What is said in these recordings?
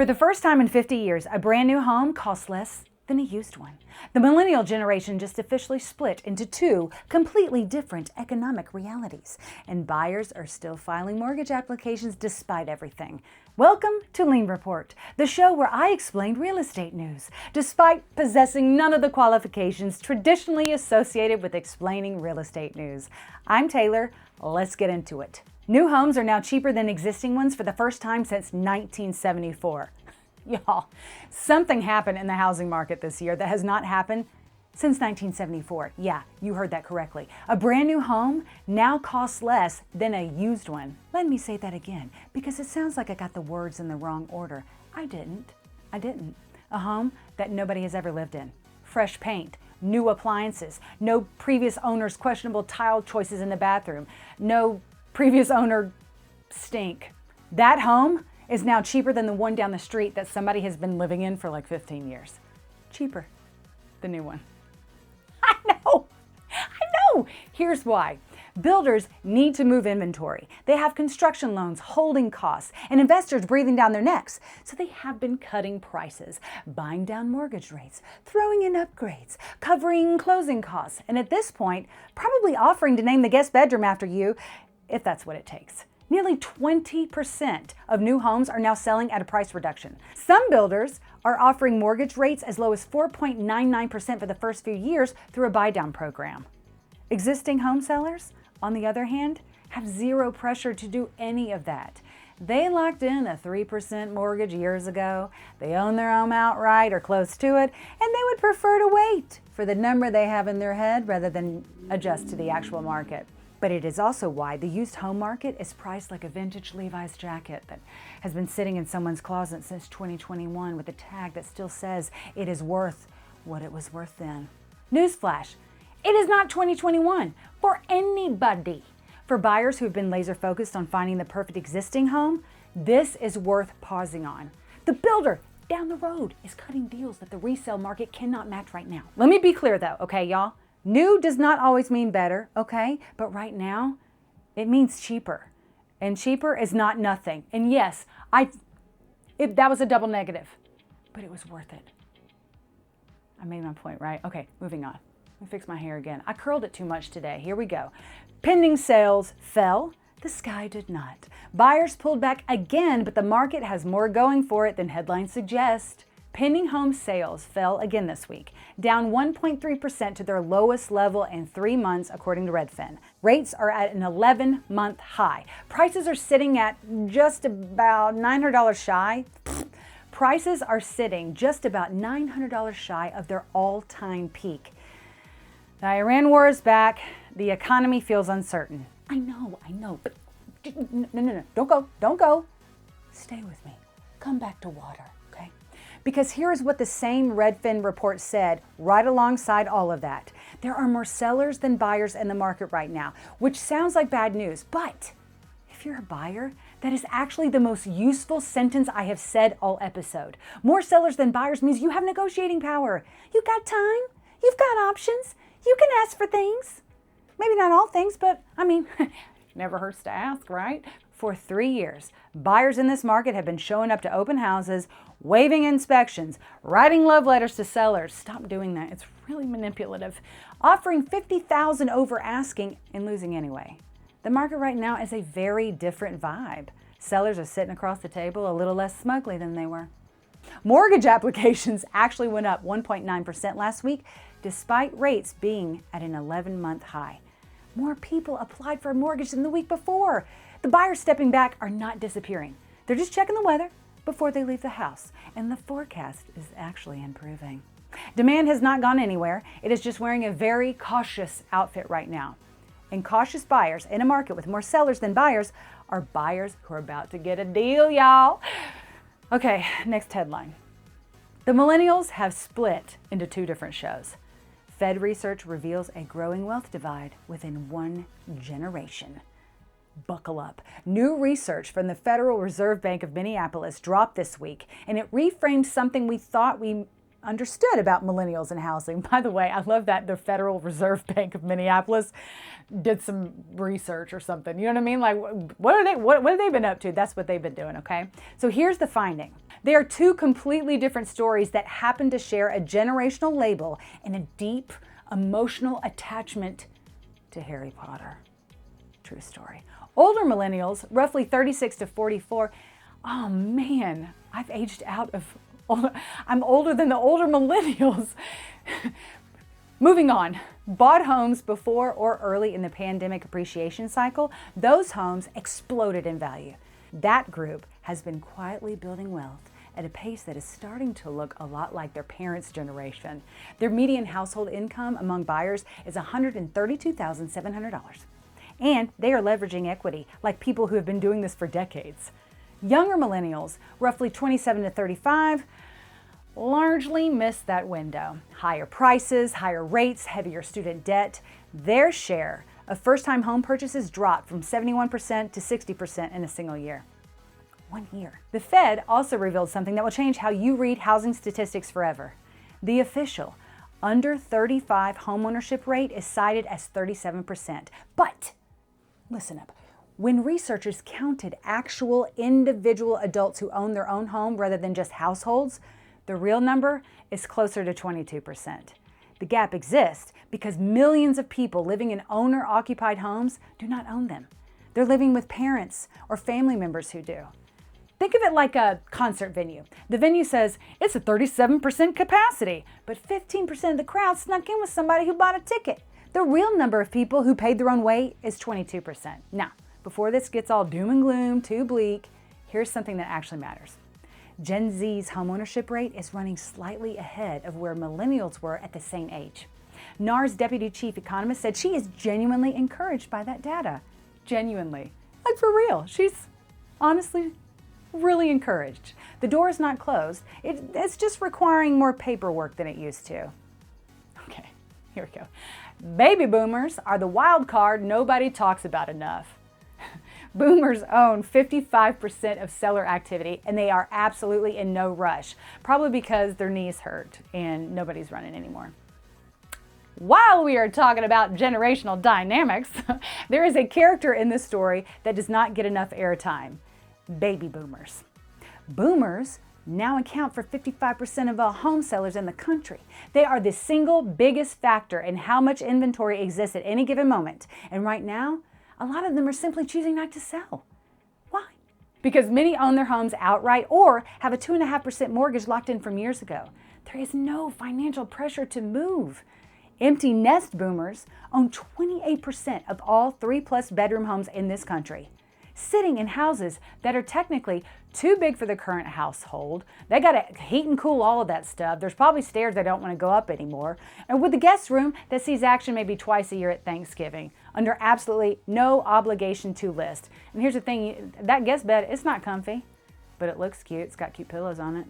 For the first time in 50 years, a brand new home costs less than a used one. The millennial generation just officially split into two completely different economic realities, and buyers are still filing mortgage applications despite everything. Welcome to Lien Report, the show where I explain real estate news, despite possessing none of the qualifications traditionally associated with explaining real estate news. I'm Taylor. Let's get into it. New homes are now cheaper than existing ones for the first time since 1974. Y'all, something happened in the housing market this year that has not happened since 1974. Yeah, you heard that correctly. A brand new home now costs less than a used one. Let me say that again, because it sounds like I got the words in the wrong order. I didn't. A home that nobody has ever lived in. Fresh paint, new appliances, no previous owner's questionable tile choices in the bathroom, no previous owner stink. That home is now cheaper than the one down the street that somebody has been living in for like 15 years. Cheaper, the new one. I know. Here's why. Builders need to move inventory. They have construction loans, holding costs, and investors breathing down their necks. So they have been cutting prices, buying down mortgage rates, throwing in upgrades, covering closing costs, and at this point, probably offering to name the guest bedroom after you, if that's what it takes. Nearly 20% of new homes are now selling at a price reduction. Some builders are offering mortgage rates as low as 4.99% for the first few years through a buy-down program. Existing home sellers, on the other hand, have zero pressure to do any of that. They locked in a 3% mortgage years ago, they own their home outright or close to it, and they would prefer to wait for the number they have in their head rather than adjust to the actual market. But it is also why the used home market is priced like a vintage Levi's jacket that has been sitting in someone's closet since 2021 with a tag that still says it is worth what it was worth then. Newsflash, it is not 2021 for anybody. For buyers who have been laser focused on finding the perfect existing home, this is worth pausing on. The builder down the road is cutting deals that the resale market cannot match right now. Let me be clear though, okay, y'all? New does not always mean better, okay? But right now, it means cheaper. And cheaper is not nothing. And yes, that was a double negative, but it was worth it. I made my point, right? Okay, moving on. Let me fix my hair again. I curled it too much today. Here we go. Pending sales fell. The sky did not. Buyers pulled back again, but the market has more going for it than headlines suggest. Pending home sales fell again this week, down 1.3% to their lowest level in 3 months, according to Redfin. Rates are at an 11-month high. Prices are sitting at just about $900 shy. Prices are sitting just about $900 shy of their all-time peak. The Iran war is back. The economy feels uncertain. I know, but no. Don't go. Stay with me. Come back to water. Because here's what the same Redfin report said right alongside all of that. There are more sellers than buyers in the market right now, which sounds like bad news. But if you're a buyer, that is actually the most useful sentence I have said all episode. More sellers than buyers means you have negotiating power. You've got time. You've got options. You can ask for things. Maybe not all things, but never hurts to ask, right? For 3 years, buyers in this market have been showing up to open houses, waiving inspections, writing love letters to sellers. Stop doing that. It's really manipulative. Offering $50,000 over asking and losing anyway. The market right now is a very different vibe. Sellers are sitting across the table a little less smugly than they were. Mortgage applications actually went up 1.9% last week, despite rates being at an 11-month high. More people applied for a mortgage than the week before. The buyers stepping back are not disappearing. They're just checking the weather before they leave the house, and the forecast is actually improving. Demand has not gone anywhere. It is just wearing a very cautious outfit right now. And cautious buyers in a market with more sellers than buyers are buyers who are about to get a deal, y'all. Okay, next headline. The millennials have split into two different shows. Fed research reveals a growing wealth divide within one generation. Buckle up. New research from the Federal Reserve Bank of Minneapolis dropped this week, and it reframed something we thought we understood about millennials and housing. By the way, I love that the Federal Reserve Bank of Minneapolis did some research or something. You know what I mean? Like, what have they been up to? That's what they've been doing, okay? So here's the finding. They are two completely different stories that happen to share a generational label and a deep emotional attachment to Harry Potter. True story. Older millennials, roughly 36 to 44, oh man, I've aged out of, I'm older than the older millennials. Moving on, bought homes before or early in the pandemic appreciation cycle, those homes exploded in value. That group has been quietly building wealth at a pace that is starting to look a lot like their parents' generation. Their median household income among buyers is $132,700. And they are leveraging equity like people who have been doing this for decades. Younger millennials, roughly 27 to 35, largely missed that window. Higher prices, higher rates, heavier student debt. Their share of first-time home purchases dropped from 71% to 60% in a single year. 1 year. The Fed also revealed something that will change how you read housing statistics forever. The official under 35 homeownership rate is cited as 37%. But listen up. When researchers counted actual individual adults who own their own home rather than just households, the real number is closer to 22%. The gap exists because millions of people living in owner-occupied homes do not own them. They're living with parents or family members who do. Think of it like a concert venue. The venue says it's a 37% capacity, but 15% of the crowd snuck in with somebody who bought a ticket. The real number of people who paid their own way is 22%. Now, before this gets all doom and gloom, too bleak, here's something that actually matters. Gen Z's homeownership rate is running slightly ahead of where millennials were at the same age. NAR's deputy chief economist said she is genuinely encouraged by that data. Genuinely. Like for real. She's honestly really encouraged. The door is not closed. It's just requiring more paperwork than it used to. Okay, here we go. Baby boomers are the wild card nobody talks about enough. Boomers own 55% of seller activity, and they are absolutely in no rush, probably because their knees hurt and nobody's running anymore. While we are talking about generational dynamics, there is a character in this story that does not get enough airtime. Baby boomers. Boomers now account for 55% of all home sellers in the country. They are the single biggest factor in how much inventory exists at any given moment. And right now, a lot of them are simply choosing not to sell. Why? Because many own their homes outright or have a 2.5% mortgage locked in from years ago. There is no financial pressure to move. Empty nest boomers own 28% of all 3+ bedroom homes in this country, sitting in houses that are technically too big for the current household. They got to heat and cool all of that stuff. There's probably stairs they don't want to go up anymore. And with a guest room that sees action maybe twice a year at Thanksgiving, under absolutely no obligation to list. And here's the thing, that guest bed, it's not comfy, but it looks cute. It's got cute pillows on it.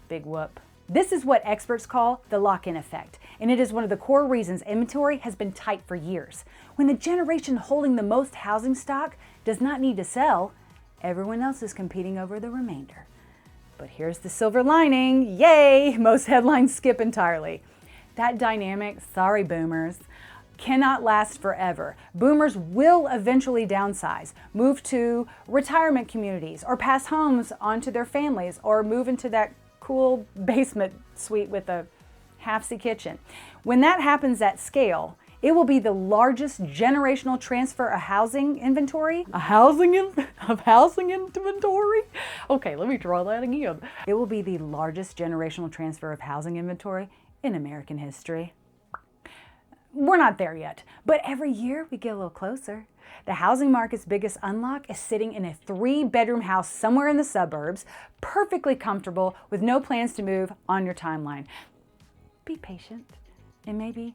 Big whoop. This is what experts call the lock-in effect, and it is one of the core reasons inventory has been tight for years. When the generation holding the most housing stock does not need to sell, everyone else is competing over the remainder. But here's the silver lining. Yay! Most headlines skip entirely. That dynamic, sorry boomers, cannot last forever. Boomers will eventually downsize, move to retirement communities, or pass homes on to their families, or move into that cool basement suite with a half-sea kitchen. When that happens at scale, it will be the largest generational transfer of housing inventory. Housing inventory? Okay, let me draw that again. It will be the largest generational transfer of housing inventory in American history. We're not there yet, but every year we get a little closer. The housing market's biggest unlock is sitting in a 3-bedroom house somewhere in the suburbs, perfectly comfortable with no plans to move on your timeline. Be patient and maybe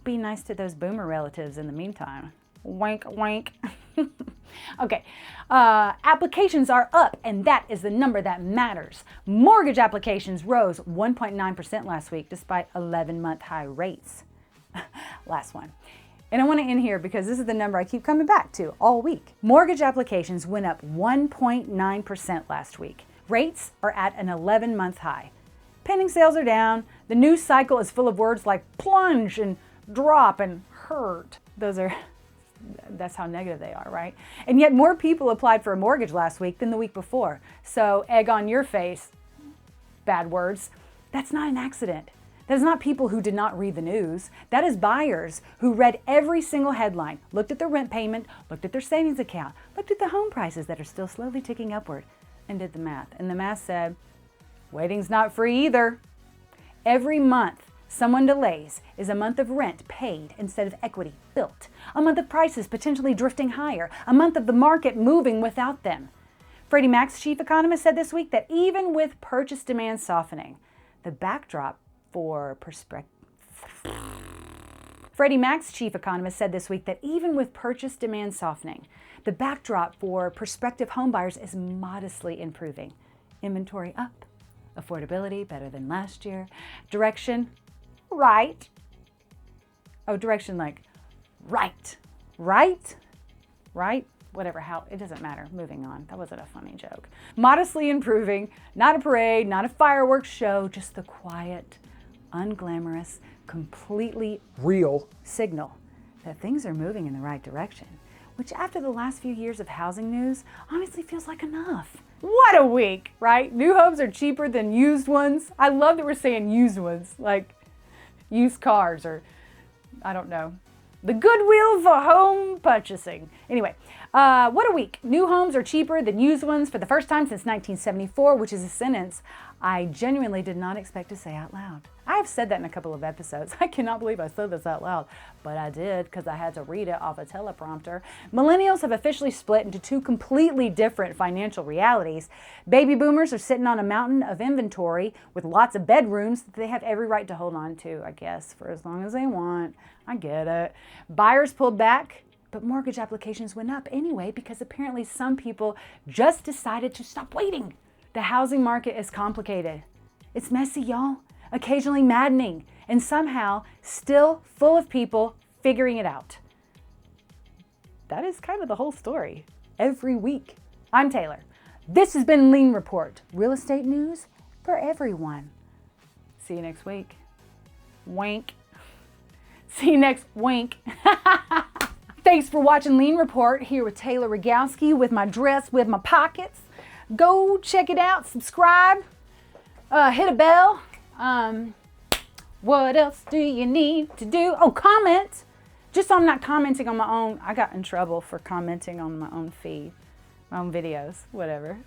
be nice to those boomer relatives in the meantime. Wink, wink. Okay, applications are up, and that is the number that matters. Mortgage applications rose 1.9% last week despite 11-month high rates. Last one. And I want to end here because this is the number I keep coming back to all week. Mortgage applications went up 1.9% last week. Rates are at an 11-month high. Pending sales are down. The news cycle is full of words like plunge and drop and hurt. That's how negative they are, right? And yet more people applied for a mortgage last week than the week before. So egg on your face, bad words. That's not an accident. That is not people who did not read the news. That is buyers who read every single headline, looked at their rent payment, looked at their savings account, looked at the home prices that are still slowly ticking upward, and did the math. And the math said, waiting's not free either. Every month someone delays is a month of rent paid instead of equity built, a month of prices potentially drifting higher, a month of the market moving without them. Freddie Mac's chief economist said this week that even with purchase demand softening, the backdrop for Freddie Mac's chief economist said this week that even with purchase demand softening, the backdrop for prospective homebuyers is modestly improving. Inventory up, affordability better than last year, direction right. Oh, direction like right, whatever, how, it doesn't matter. Moving on. That wasn't a funny joke. Modestly improving, not a parade, not a fireworks show, just the quiet, unglamorous, completely real signal that things are moving in the right direction, which after the last few years of housing news, honestly feels like enough. What a week, right? New homes are cheaper than used ones. I love that we're saying used ones, like used cars or, I don't know, the goodwill for home purchasing. Anyway, what a week. New homes are cheaper than used ones for the first time since 1974, which is a sentence I genuinely did not expect to say out loud. I have said that in a couple of episodes. I cannot believe I said this out loud, but I did because I had to read it off a teleprompter. Millennials have officially split into two completely different financial realities. Baby boomers are sitting on a mountain of inventory with lots of bedrooms that they have every right to hold on to, I guess, for as long as they want. I get it. Buyers pulled back, but mortgage applications went up anyway because apparently some people just decided to stop waiting. The housing market is complicated. It's messy, y'all, occasionally maddening, and somehow still full of people figuring it out. That is kind of the whole story every week. I'm Taylor. This has been Lien Report, real estate news for everyone. See you next week. Wink. See you next wink. Thanks for watching Lien Report here with Taylor Rogowski with my dress with my pockets. Go check it out, subscribe, hit a bell. What else do you need to do? Oh, comment. Just so I'm not commenting on my own. I got in trouble for commenting on my own feed, my own videos, whatever.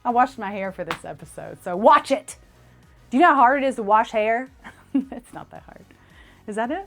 I washed my hair for this episode, so watch it. Do you know how hard it is to wash hair? It's not that hard. Is that it?